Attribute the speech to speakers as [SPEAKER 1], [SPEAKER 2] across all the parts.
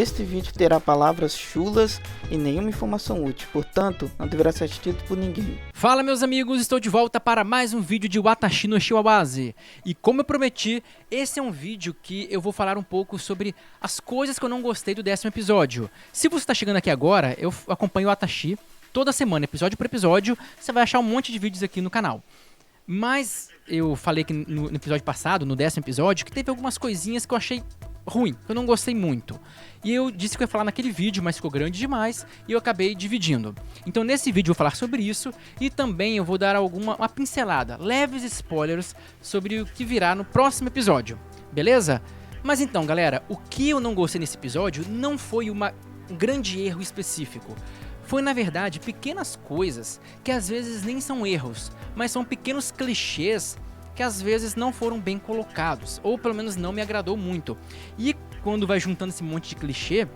[SPEAKER 1] Este vídeo terá palavras chulas e nenhuma informação útil, portanto, não deverá ser assistido por ninguém.
[SPEAKER 2] Fala meus amigos, estou de volta para mais um vídeo de Watashi no Shiwawase. E como eu prometi, esse é um vídeo que eu vou falar um pouco sobre as coisas que eu não gostei do 10º episódio. Se você está chegando aqui agora, eu acompanho o Watashi toda semana, episódio por episódio, você vai achar um monte de vídeos aqui no canal. Mas eu falei que no episódio passado, no 10º episódio, que teve algumas coisinhas que eu achei ruim, que eu não gostei muito. E eu disse que eu ia falar naquele vídeo, mas ficou grande demais e eu acabei dividindo. Então nesse vídeo eu vou falar sobre isso e também eu vou dar uma pincelada, leves spoilers sobre o que virá no próximo episódio, beleza? Mas então galera, o que eu não gostei nesse episódio não foi um grande erro específico. Foi na verdade pequenas coisas que às vezes nem são erros, mas são pequenos clichês que às vezes não foram bem colocados, ou pelo menos não me agradou muito. E quando vai juntando esse monte de clichê,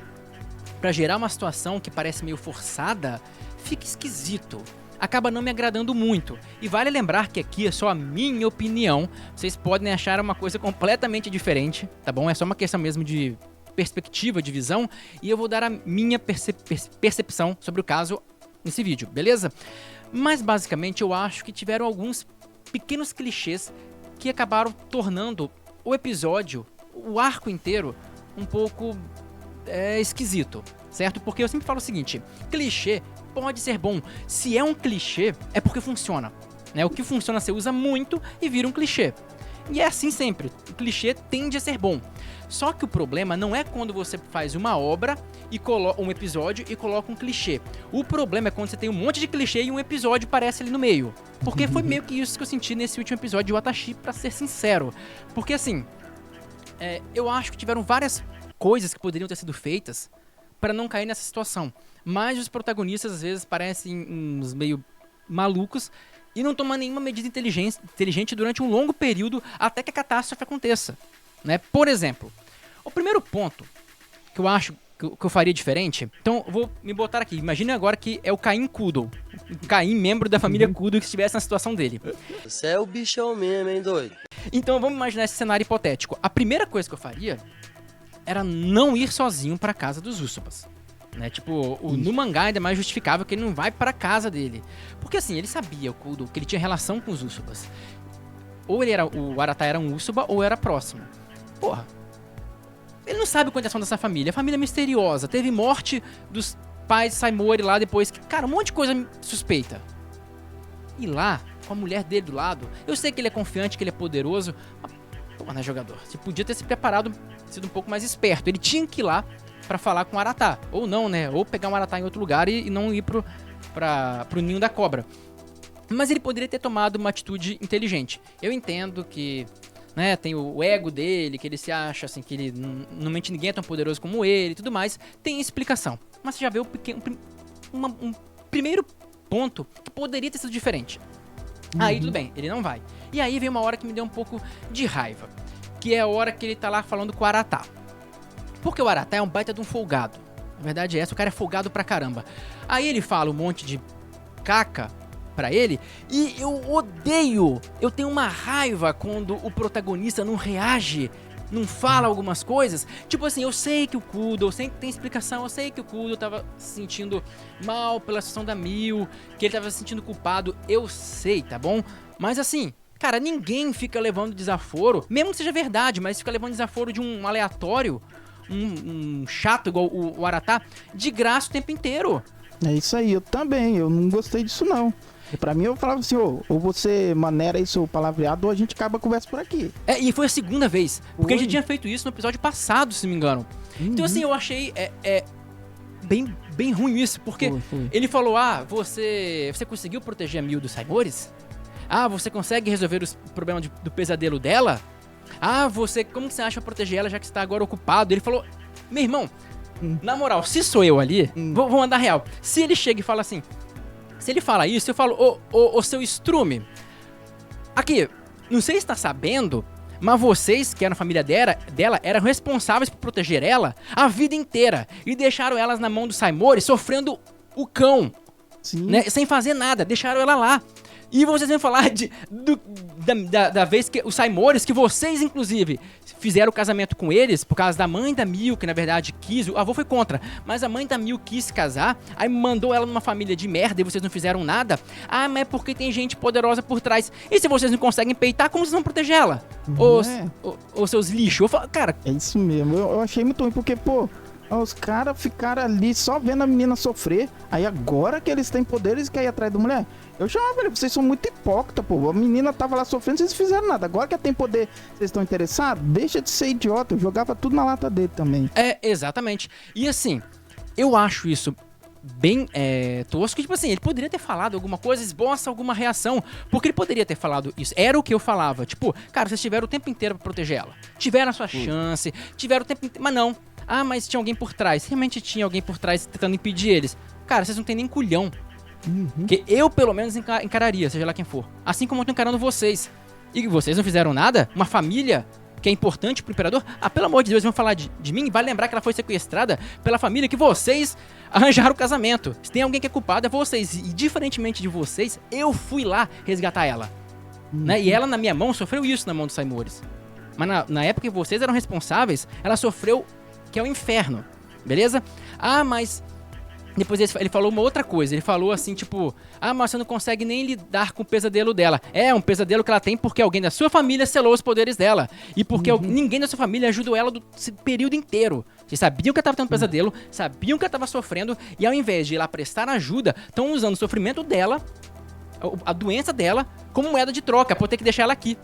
[SPEAKER 2] pra gerar uma situação que parece meio forçada, fica esquisito. Acaba não me agradando muito. E vale lembrar que aqui é só a minha opinião, vocês podem achar uma coisa completamente diferente, tá bom? É só uma questão mesmo de perspectiva, de visão, e eu vou dar a minha percepção sobre o caso nesse vídeo, beleza? Mas basicamente eu acho que tiveram alguns pequenos clichês que acabaram tornando o episódio, o arco inteiro, um pouco esquisito, certo? Porque eu sempre falo o seguinte, clichê pode ser bom, se é um clichê é porque funciona, né? O que funciona você usa muito e vira um clichê. E é assim sempre, o clichê tende a ser bom. Só que o problema não é quando você faz uma obra e coloca um episódio e coloca um clichê. O problema é quando você tem um monte de clichê e um episódio aparece ali no meio. Porque foi meio que isso que eu senti nesse último episódio de Watashi, pra ser sincero. Porque assim, eu acho que tiveram várias coisas que poderiam ter sido feitas pra não cair nessa situação. Mas os protagonistas às vezes parecem uns meio malucos e não tomam nenhuma medida inteligente durante um longo período até que a catástrofe aconteça, né? Por exemplo, o primeiro ponto que eu acho que eu faria diferente, então eu vou me botar aqui, imagine agora que é o Caim Kudo, o Caim, membro da família Kudo, que estivesse na situação dele.
[SPEAKER 3] Você é o bichão mesmo, hein, doido?
[SPEAKER 2] Então vamos imaginar esse cenário hipotético. A primeira coisa que eu faria era não ir sozinho pra casa dos Usopas. Né? Tipo, no mangá ainda é mais justificável que ele não vai pra casa dele. Porque assim, ele sabia, o Kudo, que ele tinha relação com os Usopas. Ou o Arata era um Usoba ou era próximo. Porra, ele não sabe a condição dessa família. A família é misteriosa. Teve morte dos pais de Saimori lá depois. Cara, um monte de coisa suspeita. E lá, com a mulher dele do lado, eu sei que ele é confiante, que ele é poderoso. Mas, porra, né, jogador? Você podia ter se preparado, sido um pouco mais esperto. Ele tinha que ir lá pra falar com o Arata. Ou não, né? Ou pegar um Arata em outro lugar e não ir pro ninho da cobra. Mas ele poderia ter tomado uma atitude inteligente. Eu entendo que, né, tem o ego dele, que ele se acha assim, que ele normalmente ninguém é tão poderoso como ele e tudo mais. Tem explicação. Mas você já vê um primeiro ponto que poderia ter sido diferente. Aí tudo bem, ele não vai. E aí vem uma hora que me deu um pouco de raiva. Que é a hora que ele tá lá falando com o Arata. Porque o Arata é um baita de um folgado. Na verdade é essa, o cara é folgado pra caramba. Aí ele fala um monte de caca pra ele, e eu odeio, eu tenho uma raiva quando o protagonista não reage, não fala algumas coisas. Tipo assim, eu sei que o Kudo, eu sei que tem explicação, eu sei que o Kudo tava se sentindo mal pela situação da Mil, que ele tava se sentindo culpado, eu sei, tá bom? Mas assim, cara, ninguém fica levando desaforo, mesmo que seja verdade, mas fica levando desaforo de um aleatório, um chato igual o Arata, de graça o tempo inteiro.
[SPEAKER 1] É isso aí, eu também, eu não gostei disso não. E pra mim eu falava assim, ou você maneira aí seu palavreado ou a gente acaba a conversa por aqui.
[SPEAKER 2] E foi a segunda vez, porque a gente tinha feito isso no episódio passado, se não me engano. Então assim, eu achei bem ruim isso, porque
[SPEAKER 1] foi.
[SPEAKER 2] ele falou, você conseguiu proteger a Mil dos Saimores? Você consegue resolver os problemas do pesadelo dela? Como que você acha proteger ela já que está agora ocupado? Ele falou, meu irmão, na moral, se sou eu ali, vou mandar real. Se ele chega e fala assim, se ele fala isso, eu falo, ô seu estrume, aqui, não sei se tá sabendo, mas vocês, que eram a família dela, eram responsáveis por proteger ela a vida inteira e deixaram elas na mão do Saimori sofrendo o cão, né, sem fazer nada, deixaram ela lá. E vocês vão falar da vez que os Saimores, que vocês inclusive fizeram o casamento com eles por causa da mãe da Mil, que na verdade quis, o avô foi contra, mas a mãe da Mil quis se casar, aí mandou ela numa família de merda e vocês não fizeram nada. Ah, mas é porque tem gente poderosa por trás. E se vocês não conseguem peitar, como vocês vão proteger ela? Os seus lixos. Eu falo, cara...
[SPEAKER 1] É isso mesmo, eu achei muito ruim, porque, pô, os caras ficaram ali só vendo a menina sofrer, aí agora que eles têm poder, eles querem ir atrás da mulher. Eu chamava ele, vocês são muito hipócritas, pô. A menina tava lá sofrendo, vocês fizeram nada. Agora que tem poder, vocês estão interessados? Deixa de ser idiota. Eu jogava tudo na lata dele também.
[SPEAKER 2] É, exatamente. E assim, eu acho isso bem tosco. Tipo assim, ele poderia ter falado alguma coisa, esboça alguma reação. Porque ele poderia ter falado isso. Era o que eu falava. Tipo, cara, vocês tiveram o tempo inteiro pra proteger ela. Tiveram a sua chance, tiveram o tempo inteiro. Mas não. Ah, mas tinha alguém por trás. Realmente tinha alguém por trás tentando impedir eles. Cara, vocês não tem nem culhão. Que eu, pelo menos, encararia, seja lá quem for. Assim como eu tô encarando vocês. E vocês não fizeram nada? Uma família que é importante pro imperador? Ah, pelo amor de Deus, vão falar de mim? Vale lembrar que ela foi sequestrada pela família que vocês arranjaram o casamento. Se tem alguém que é culpado, é vocês. E diferentemente de vocês, eu fui lá resgatar ela. Né? E ela, na minha mão, sofreu isso na mão dos Saimores. Mas na época que vocês eram responsáveis, ela sofreu, que é o inferno. Beleza? Ah, mas... Depois ele falou uma outra coisa, ele falou assim, tipo... Ah, mas você não consegue nem lidar com o pesadelo dela. É, um pesadelo que ela tem porque alguém da sua família selou os poderes dela. E porque ninguém da sua família ajudou ela esse período inteiro. Vocês sabiam que ela tava tendo pesadelo, sabiam que ela tava sofrendo, e ao invés de ir lá prestar ajuda, estão usando o sofrimento dela, a doença dela, como moeda de troca, pra eu ter que deixar ela aqui.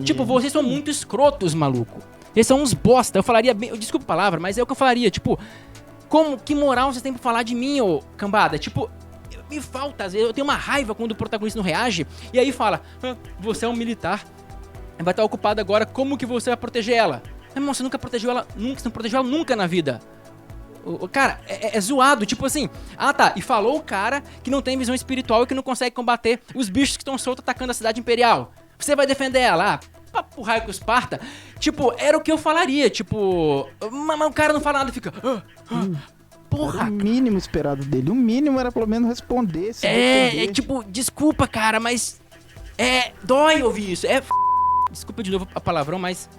[SPEAKER 2] Tipo, vocês são muito escrotos, maluco. Vocês são uns bosta. Eu falaria bem... Desculpa a palavra, mas é o que eu falaria, tipo... Que moral vocês têm pra falar de mim, ô cambada? Tipo, me falta, às vezes, eu tenho uma raiva quando o protagonista não reage, e aí fala, você é um militar, vai estar ocupado agora, como que você vai proteger ela? Irmão, você nunca protegeu ela, você não protegeu ela nunca na vida. Cara, é zoado, tipo assim, ah tá, e falou o cara que não tem visão espiritual e que não consegue combater os bichos que estão soltos atacando a cidade imperial. Você vai defender ela, papo raio com Esparta. Tipo, era o que eu falaria, tipo... Mas o cara não fala nada e fica... Porra!
[SPEAKER 1] Era o mínimo esperado dele. O mínimo era pelo menos responder, se defender.
[SPEAKER 2] Tipo, desculpa, cara, mas... Dói ouvir isso. Desculpa de novo a palavrão, mas...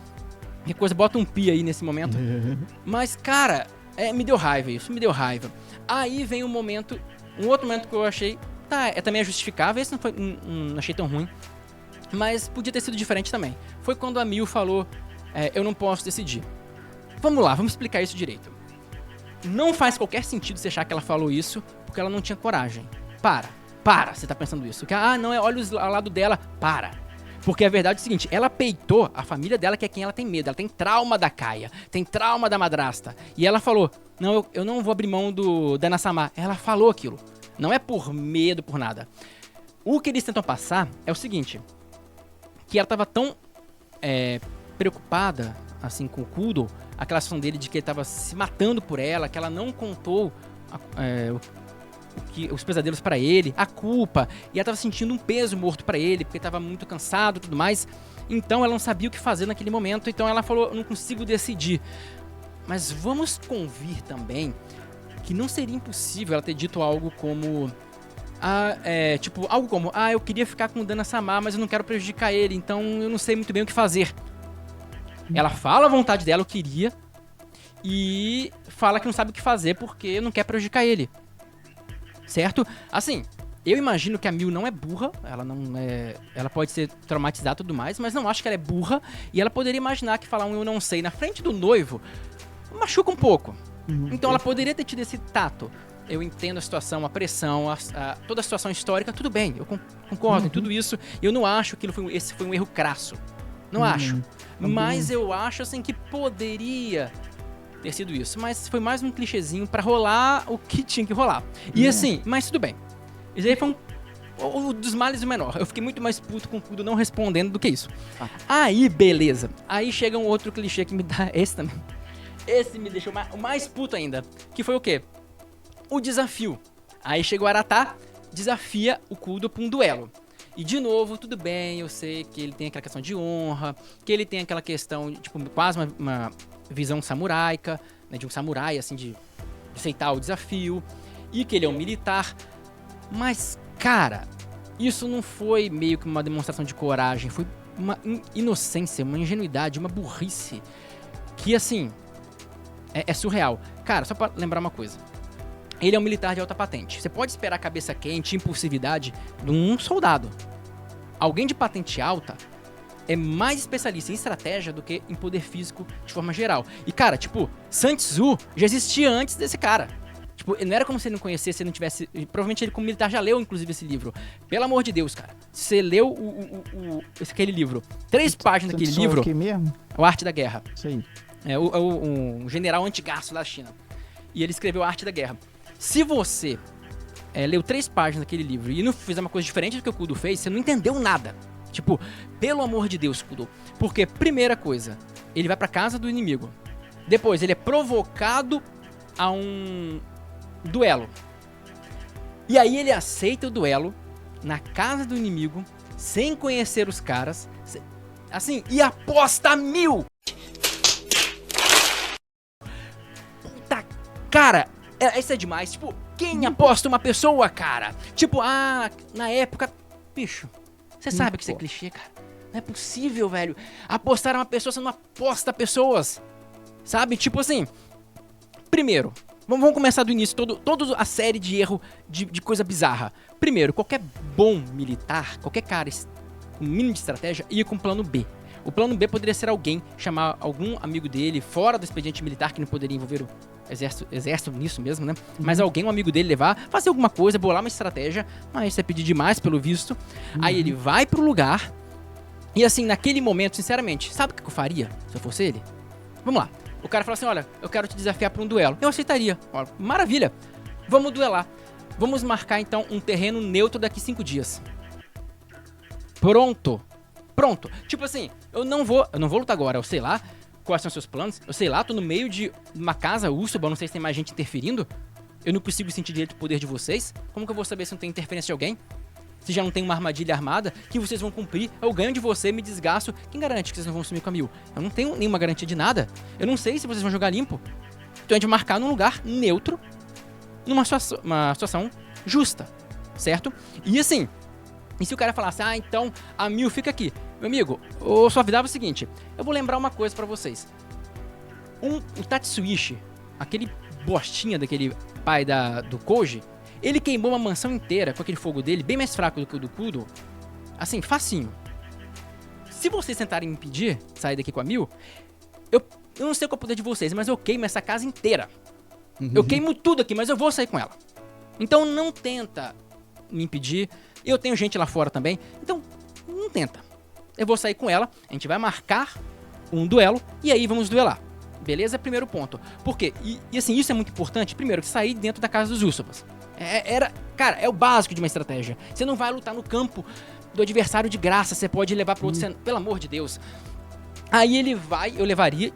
[SPEAKER 2] Que coisa, bota um pi aí nesse momento. Mas, cara, me deu raiva isso, me deu raiva. Aí vem um outro momento que eu achei... Tá, também é justificável, esse não achei tão ruim. Mas podia ter sido diferente também. Foi quando a Mil falou, eu não posso decidir. Vamos lá, vamos explicar isso direito. Não faz qualquer sentido você achar que ela falou isso porque ela não tinha coragem. Para, você tá pensando isso. Que, não, olha o lado dela. Para. Porque a verdade é o seguinte, ela peitou a família dela, que é quem ela tem medo. Ela tem trauma da Kaia, tem trauma da madrasta. E ela falou, não, eu não vou abrir mão da Nasamá. Ela falou aquilo. Não é por medo, por nada. O que eles tentam passar é o seguinte... Que ela tava tão preocupada, assim, com o Kudo, aquela situação dele de que ele tava se matando por ela, que ela não contou os pesadelos pra ele, a culpa, e ela tava sentindo um peso morto pra ele, porque tava muito cansado e tudo mais. Então ela não sabia o que fazer naquele momento, então ela falou, eu não consigo decidir. Mas vamos convir também que não seria impossível ela ter dito algo como... tipo, algo como, eu queria ficar com o Dana-sama, mas eu não quero prejudicar ele, então eu não sei muito bem o que fazer. Ela fala a vontade dela, eu queria, e fala que não sabe o que fazer porque não quer prejudicar ele. Certo? Assim, eu imagino que a Mil não é burra, ela pode ser traumatizada e tudo mais, mas não acho que ela é burra, e ela poderia imaginar que falar um eu não sei na frente do noivo machuca um pouco. Então ela poderia ter tido esse tato. Eu entendo a situação, a pressão, toda a situação histórica, tudo bem, eu concordo em tudo isso. Eu não acho que esse foi um erro crasso. Não acho. Mas eu acho, assim, que poderia ter sido isso. Mas foi mais um clichêzinho pra rolar o que tinha que rolar. E assim, mas tudo bem. Isso aí foi um dos males o menor. Eu fiquei muito mais puto com tudo não respondendo do que isso. Aí, beleza. Aí chega um outro clichê que me dá... Esse também. Esse me deixou mais puto ainda. Que foi o quê? O desafio. Aí chega o Aratá, desafia o Kudo pra um duelo. E de novo, tudo bem, eu sei que ele tem aquela questão de honra, que ele tem aquela questão, tipo, quase uma visão samuraica, né, de um samurai, assim, de aceitar o desafio, e que ele é um militar. Mas, cara, isso não foi meio que uma demonstração de coragem, foi uma inocência, uma ingenuidade, uma burrice que, assim, é surreal. Cara, só pra lembrar uma coisa. Ele é um militar de alta patente. Você pode esperar cabeça quente, impulsividade de um soldado. Alguém de patente alta é mais especialista em estratégia do que em poder físico de forma geral. E, cara, tipo, Sun Tzu já existia antes desse cara. Tipo, não era como se ele não conhecesse, se ele não tivesse... Provavelmente ele, como militar, já leu, inclusive, esse livro. Pelo amor de Deus, cara. Se você leu aquele livro, 3 páginas daquele livro...
[SPEAKER 1] Aqui mesmo?
[SPEAKER 2] A Arte da Guerra.
[SPEAKER 1] Isso aí.
[SPEAKER 2] É um general antigaço da China. E ele escreveu A Arte da Guerra. Se você leu 3 páginas daquele livro e não fizer uma coisa diferente do que o Kudo fez, você não entendeu nada. Tipo, pelo amor de Deus, Kudo. Porque, primeira coisa, ele vai pra casa do inimigo. Depois, ele é provocado a um duelo. E aí ele aceita o duelo na casa do inimigo, sem conhecer os caras. Assim, e aposta 1000! Puta, cara, isso é demais. Tipo, quem aposta uma pessoa, cara? Tipo, na época... Bicho, você sabe que isso é clichê, cara. Não é possível, velho. Apostar uma pessoa, você não aposta pessoas. Sabe? Tipo assim... Primeiro, vamos começar do início, toda a série de erro de coisa bizarra. Primeiro, qualquer bom militar, qualquer cara com mínimo de estratégia, ia com plano B. O plano B poderia ser alguém, chamar algum amigo dele, fora do expediente militar, que não poderia envolver o exército nisso mesmo, né? Mas alguém, um amigo dele, levar, fazer alguma coisa, bolar uma estratégia, mas isso é pedir demais, pelo visto. Aí ele vai pro lugar, e assim, naquele momento, sinceramente, sabe o que eu faria, se eu fosse ele? Vamos lá. O cara fala assim, olha, eu quero te desafiar pra um duelo. Eu aceitaria. Olha, maravilha. Vamos duelar. Vamos marcar, então, um terreno neutro daqui 5 dias. Pronto. Tipo assim, eu não vou lutar agora. Eu sei lá quais são os seus planos. Eu sei lá, tô no meio de uma casa úrsuba, não sei se tem mais gente interferindo. Eu não consigo sentir direito o poder de vocês. Como que eu vou saber se não tem interferência de alguém? Se já não tem uma armadilha armada, que vocês vão cumprir, eu ganho de você, me desgasto. Quem garante que vocês não vão sumir com a 1000? Eu não tenho nenhuma garantia de nada. Eu não sei se vocês vão jogar limpo. Então a gente vai marcar num lugar neutro, numa situação justa, certo? E assim, e se o cara falasse, então a 1000 fica aqui. Meu amigo, eu só avisava o seguinte, eu vou lembrar uma coisa pra vocês. O Tatsuishi, aquele bostinha daquele pai do Koji, ele queimou uma mansão inteira com aquele fogo dele, bem mais fraco do que o do Kudo. Assim, facinho. Se vocês tentarem me impedir sair daqui com a 1000, eu não sei qual é o poder de vocês, mas eu queimo essa casa inteira. Eu queimo tudo aqui, mas eu vou sair com ela. Então não tenta me impedir. Eu tenho gente lá fora também. Então, não tenta. Eu vou sair com ela, a gente vai marcar um duelo e aí vamos duelar. Beleza? Primeiro ponto. Por quê? E assim, isso é muito importante. Primeiro, sair dentro da casa dos Usoppas. Cara, é o básico de uma estratégia. Você não vai lutar no campo do adversário de graça, você pode levar pro outro, pelo amor de Deus. Aí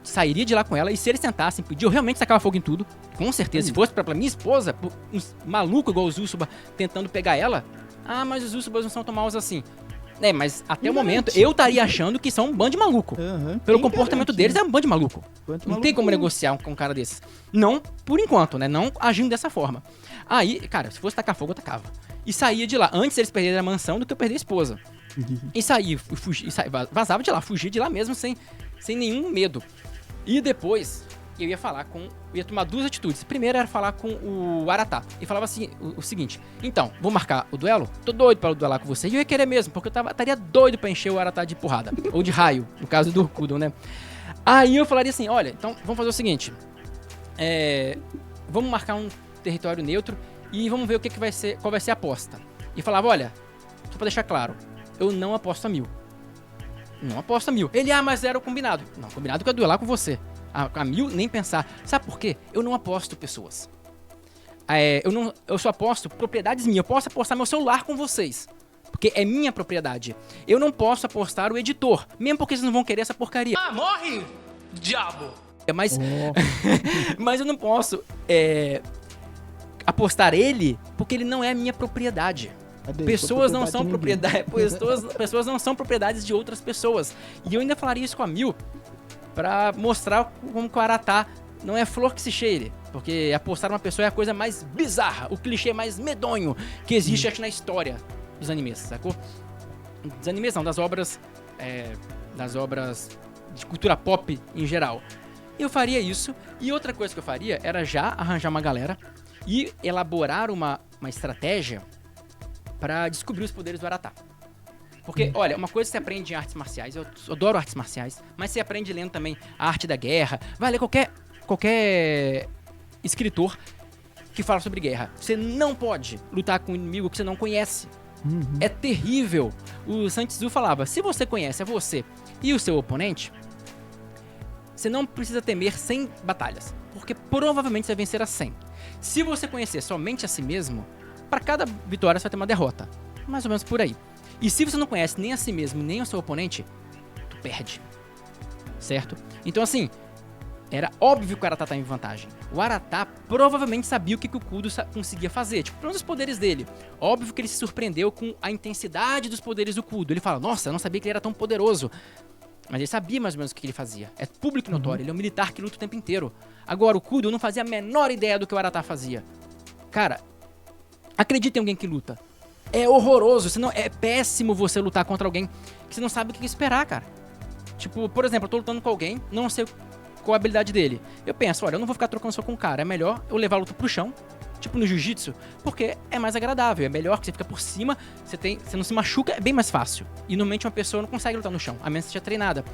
[SPEAKER 2] sairia de lá com ela, e se eles tentassem pedir, eu realmente sacava fogo em tudo, com certeza. Se fosse pra minha esposa, um maluco igual os Usopp tentando pegar ela, mas os Usopp não são tão maus assim. Mas até o momento, eu estaria achando que são um bando de maluco. Pelo comportamento deles, é um bando de maluco. Não tem como negociar com um cara desses. Não, por enquanto, né? Não agindo dessa forma. Aí, cara, se fosse tacar fogo, eu tacava. E saía de lá, antes eles perderem a mansão do que eu perder a esposa. E saía, vazava de lá, fugia de lá mesmo sem nenhum medo. E depois, eu ia tomar 2 atitudes. Primeiro era falar com o Aratá. E falava assim, o seguinte, então, vou marcar o duelo? Tô doido pra duelar com você. E eu ia querer mesmo, porque eu estaria doido pra encher o Aratá de porrada. Ou de raio, no caso do Kudo, né? Aí eu falaria assim, olha, então vamos fazer o seguinte. Vamos marcar um território neutro e vamos ver qual vai ser a aposta. E falava, olha, só pra deixar claro, eu não aposto a 1000. Não aposto a 1000. Ele, mas era o combinado. Não, combinado que eu ia duelar com você. A 1000, nem pensar. Sabe por quê? Eu não aposto pessoas. Eu só aposto propriedades minhas. Eu posso apostar meu celular com vocês, porque é minha propriedade. Eu não posso apostar o editor, mesmo porque vocês não vão querer essa porcaria.
[SPEAKER 4] Morre, diabo!
[SPEAKER 2] Mas mas eu não posso apostar ele, porque ele não é minha propriedade. Pessoas não são propriedade, pessoas não são propriedades de outras pessoas. E eu ainda falaria isso com a 1000 pra mostrar como que o Aratá não é flor que se cheire. Porque apostar uma pessoa é a coisa mais bizarra, o clichê mais medonho que existe, acho, na história dos animes, sacou? Dos animes não, das obras das obras de cultura pop em geral. Eu faria isso, e outra coisa que eu faria era já arranjar uma galera e elaborar uma estratégia pra descobrir os poderes do Aratá. Porque, olha, uma coisa que você aprende em artes marciais, eu adoro artes marciais, mas você aprende lendo também a arte da guerra, vai ler qualquer escritor que fala sobre guerra. Você não pode lutar com um inimigo que você não conhece. É terrível. O Sun Tzu falava, se você conhece a você e o seu oponente, você não precisa temer 100 batalhas, porque provavelmente você vai vencer a 100. Se você conhecer somente a si mesmo, para cada vitória você vai ter uma derrota. Mais ou menos por aí. E se você não conhece nem a si mesmo, nem o seu oponente, tu perde. Certo? Então assim, era óbvio que o Aratá estava em vantagem. O Aratá provavelmente sabia o que o Kudo conseguia fazer, tipo, pelo menos os poderes dele. Óbvio que ele se surpreendeu com a intensidade dos poderes do Kudo. Ele fala, nossa, eu não sabia que ele era tão poderoso. Mas ele sabia mais ou menos o que ele fazia. É público e notório, ele é um militar que luta o tempo inteiro. Agora, o Kudo não fazia a menor ideia do que o Aratá fazia. Cara, acredita em alguém que luta. É horroroso, é péssimo você lutar contra alguém que você não sabe o que esperar, cara. Tipo, por exemplo, eu tô lutando com alguém, não sei qual a habilidade dele. Eu penso, olha, eu não vou ficar trocando só com o cara, é melhor eu levar a luta pro chão, tipo no jiu-jitsu, porque é mais agradável, é melhor que você fica por cima, você não se machuca, é bem mais fácil. E normalmente uma pessoa não consegue lutar no chão, a menos que seja treinada.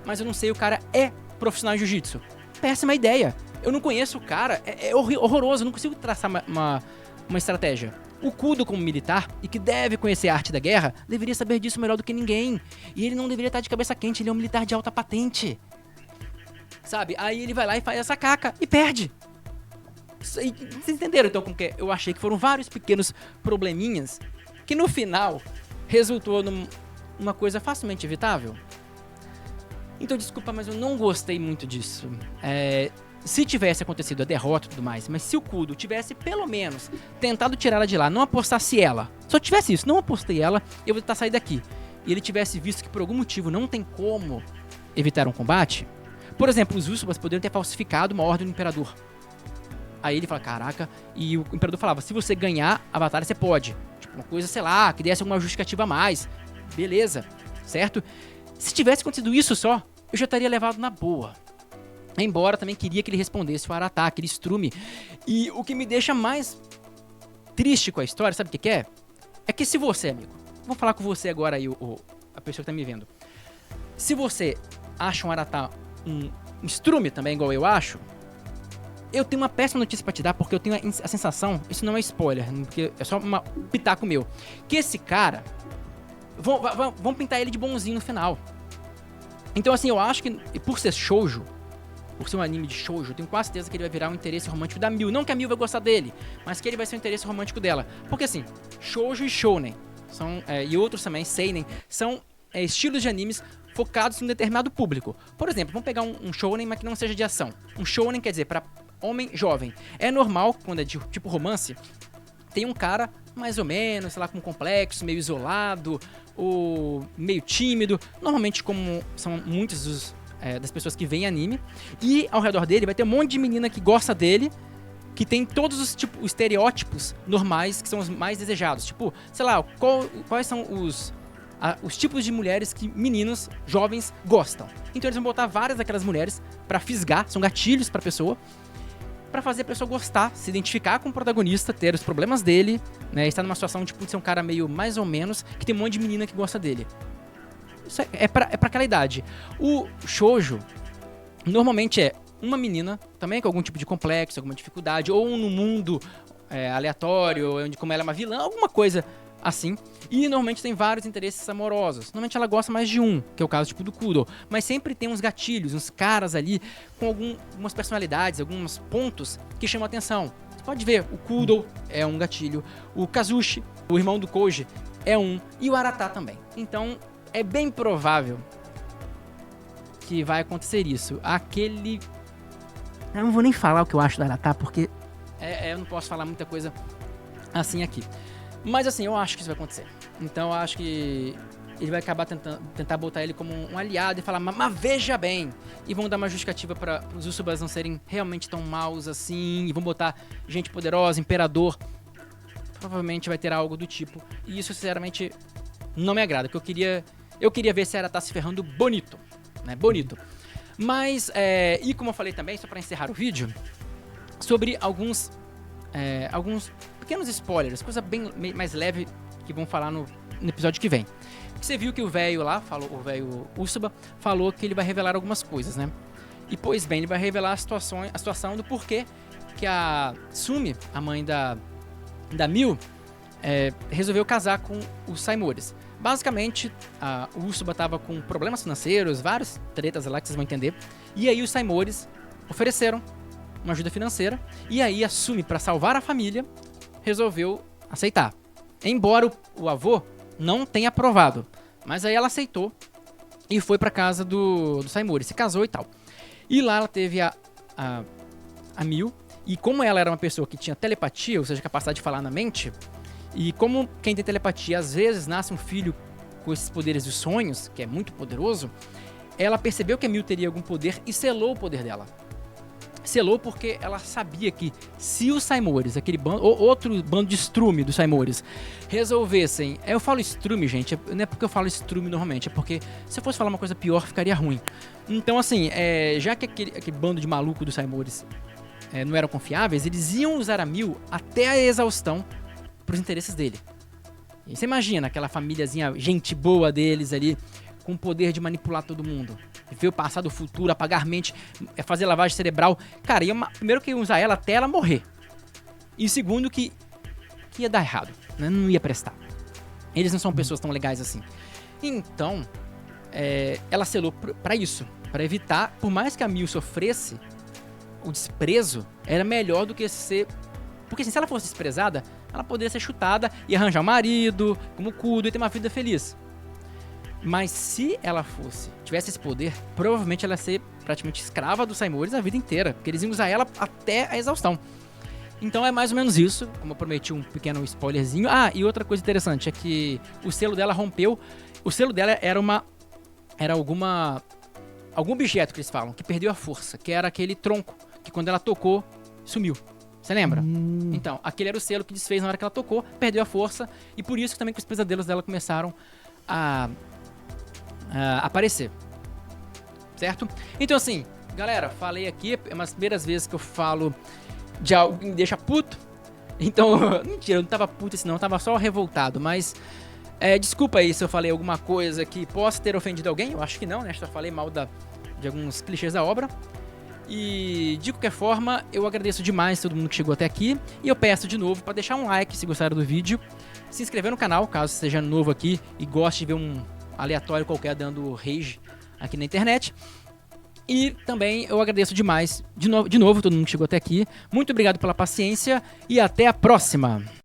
[SPEAKER 2] Mas eu não sei, o cara é profissional de jiu-jitsu. Péssima ideia. Eu não conheço o cara, é horroroso, eu não consigo traçar uma estratégia. O Kudo, como militar, e que deve conhecer a arte da guerra, deveria saber disso melhor do que ninguém. E ele não deveria estar de cabeça quente, ele é um militar de alta patente. Sabe? Aí ele vai lá e faz essa caca e perde. Vocês entenderam então como que é? Eu achei que foram vários pequenos probleminhas que no final resultou numa coisa facilmente evitável. Então desculpa, mas eu não gostei muito disso. Se tivesse acontecido a derrota e tudo mais, mas se o Kudo tivesse pelo menos tentado tirar ela de lá, não apostasse ela, só tivesse isso, não apostei ela, eu vou tentar sair daqui, e ele tivesse visto que por algum motivo não tem como evitar um combate, por exemplo, os Usoppas poderiam ter falsificado uma ordem do Imperador. Aí ele fala, caraca, e o Imperador falava, se você ganhar a batalha, você pode. Tipo, uma coisa, sei lá, que desse alguma justificativa a mais. Beleza, certo? Se tivesse acontecido isso só, eu já estaria levado na boa. Embora também queria que ele respondesse o Aratá, aquele estrume. E o que me deixa mais triste com a história, sabe o que é? É que se você, amigo, vou falar com você agora aí, a pessoa que tá me vendo. Se você acha um Aratá um estrume também, igual eu acho, eu tenho uma péssima notícia pra te dar, porque eu tenho a sensação, isso não é spoiler, porque é só um pitaco meu, que esse cara, vão pintar ele de bonzinho no final. Então assim, eu acho que, por ser shoujo, por ser um anime de shoujo, eu tenho quase certeza que ele vai virar um interesse romântico da Miu. Não que a Miu vai gostar dele, mas que ele vai ser um interesse romântico dela. Porque assim, shoujo e shounen, e outros também, seinen, são estilos de animes focados em um determinado público. Por exemplo, vamos pegar um shounen, mas que não seja de ação. Um shounen quer dizer pra homem jovem. É normal, quando é de tipo romance, tem um cara mais ou menos, sei lá, com um complexo, meio isolado, ou meio tímido. Normalmente, como são muitos das pessoas que veem anime, e ao redor dele vai ter um monte de menina que gosta dele, que tem todos os estereótipos normais que são os mais desejados. Tipo, sei lá, quais são os tipos de mulheres que meninos jovens gostam. Então eles vão botar várias daquelas mulheres pra fisgar, são gatilhos pra pessoa, pra fazer a pessoa gostar, se identificar com o protagonista, ter os problemas dele, né, estar numa situação tipo de ser um cara meio mais ou menos, que tem um monte de menina que gosta dele. Isso é pra aquela idade. O shoujo normalmente é uma menina, também com algum tipo de complexo, alguma dificuldade, ou no mundo aleatório, onde como ela é uma vilã, alguma coisa assim. E normalmente tem vários interesses amorosos. Normalmente ela gosta mais de um, que é o caso tipo do Kudo. Mas sempre tem uns gatilhos, uns caras ali com algumas personalidades, alguns pontos que chamam a atenção. Você pode ver, o Kudo é um gatilho, o Kazushi, o irmão do Koji, é um, e o Aratá também. Então é bem provável que vai acontecer isso. Eu não vou nem falar o que eu acho do Aratá, porque eu não posso falar muita coisa assim aqui. Mas assim, eu acho que isso vai acontecer. Então eu acho que ele vai acabar tentar botar ele como um aliado e falar, mas veja bem. E vão dar uma justificativa para os Usoppas não serem realmente tão maus assim. E vão botar gente poderosa, imperador. Provavelmente vai ter algo do tipo. E isso, sinceramente, não me agrada. Porque Eu queria ver se ela tá se ferrando bonito, né? Bonito. Mas, e como eu falei também, só pra encerrar o vídeo, sobre alguns pequenos spoilers, coisa bem mais leve que vão falar no episódio que vem. Você viu que o velho lá, o velho Usuba, falou que ele vai revelar algumas coisas, né? E, pois bem, ele vai revelar a situação do porquê que a Sumi, a mãe da Mil, resolveu casar com os Saimores. Basicamente, o Usuba tava com problemas financeiros, várias tretas lá que vocês vão entender. E aí os Saimores ofereceram uma ajuda financeira. E aí a Sumi, pra salvar a família, resolveu aceitar. Embora o avô não tenha aprovado. Mas aí ela aceitou e foi pra casa do Saimori, se casou e tal. E lá ela teve a Mil. E como ela era uma pessoa que tinha telepatia, ou seja, capacidade de falar na mente... E como quem tem telepatia, às vezes nasce um filho com esses poderes dos sonhos, que é muito poderoso, ela percebeu que a Mil teria algum poder e selou o poder dela. Selou porque ela sabia que se os Saimores, aquele bando, ou outro bando de estrume dos Saimores, resolvessem... Eu falo estrume, gente, não é porque eu falo estrume normalmente, é porque se eu fosse falar uma coisa pior, ficaria ruim. Então, assim, já que aquele bando de maluco dos Saimores não eram confiáveis, eles iam usar a Mil até a exaustão pros interesses dele. E você imagina aquela famíliazinha, gente boa deles ali, com o poder de manipular todo mundo. Ver o passado, o futuro, apagar mente, fazer lavagem cerebral. Cara, primeiro que ia usar ela até ela morrer. E segundo que ia dar errado, né? Não ia prestar. Eles não são pessoas tão legais assim. Então, ela selou pra isso. Pra evitar, por mais que a Mil sofresse o desprezo, era melhor do que ser... Porque assim, se ela fosse desprezada, ela poderia ser chutada e arranjar um marido, como cudo, e ter uma vida feliz. Mas se ela tivesse esse poder, provavelmente ela ia ser praticamente escrava dos Saimores a vida inteira, porque eles iam usar ela até a exaustão. Então é mais ou menos isso, como eu prometi um pequeno spoilerzinho. E outra coisa interessante é que o selo dela rompeu. O selo dela era algum objeto que eles falam, que perdeu a força, que era aquele tronco, que quando ela tocou, sumiu. Você lembra? Então, aquele era o selo que desfez na hora que ela tocou, perdeu a força, e por isso também que os pesadelos dela começaram a aparecer. Certo? Então assim, galera, falei aqui, é uma das primeiras vezes que eu falo de algo que me deixa puto. Então, mentira, eu não tava puto assim não, eu tava só revoltado, mas... desculpa aí se eu falei alguma coisa que possa ter ofendido alguém, eu acho que não, né? Só falei mal de alguns clichês da obra. E de qualquer forma, eu agradeço demais todo mundo que chegou até aqui. E eu peço de novo para deixar um like se gostaram do vídeo. Se inscrever no canal, caso seja novo aqui e goste de ver um aleatório qualquer dando rage aqui na internet. E também eu agradeço demais, de novo todo mundo que chegou até aqui. Muito obrigado pela paciência e até a próxima!